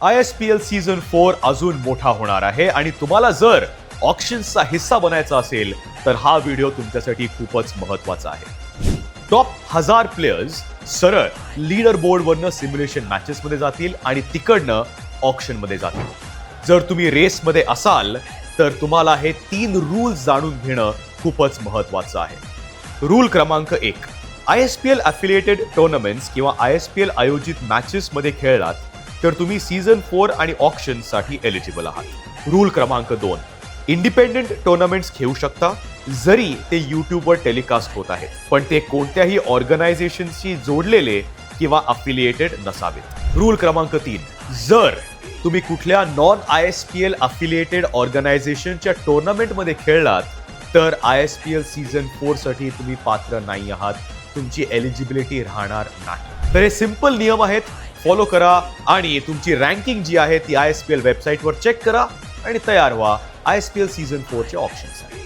ISPL season 4 अजून मोठा होणार आहे आणि तुम्हाला जर ऑक्शन्सचा हिस्सा बनायचा असेल तर हा व्हिडिओ तुमच्यासाठी खूपच महत्वाचा आहे. टॉप 1000 प्लेयर्स सरळ लीडर बोर्डवरनं सिम्युलेशन मॅचेस मध्ये जातील आणि तिकडनं ऑक्शन मध्ये जातील. जर तुम्ही रेसमध्ये असाल तर तुम्हाला हे 3 रूल्स जाणून घेणं खूपच महत्वाचं आहे. रूल क्रमांक 1, ISPL अफिलिएटेड टुर्नामेंट्स किंवा ISPL आयोजित मॅचेस मध्ये खेळलात तर तुम्ही सीझन 4 आणि ऑक्शनसाठी एलिजिबल आहात. रूल क्रमांक 2, इंडिपेंडेंट टुर्नामेंट्स खेळू शकता जरी ते यूट्यूबवर टेलिकास्ट होत आहेत, पण ते कोणत्याही ऑर्गनायझेशनशी जोडलेले किंवा अफिलिएटेड नसावेत. रूल क्रमांक 3, जर तुम्ही कुठल्या नॉन ISPL अफिलिएटेड ऑर्गनायझेशनच्या टुर्नामेंटमध्ये खेळलात तर ISPL सीझन 4 साठी तुम्ही पात्र नाही आहात, तुमची एलिजिबिलिटी राहणार नाही. तर हे सिंपल नियम आहेत, फॉलो करा आणि तुमची रँकिंग जी आहे ती ISPL वेबसाईटवर चेक करा आणि तयार व्हा ISPL सीझन 4 च्या ऑप्शनसाठी.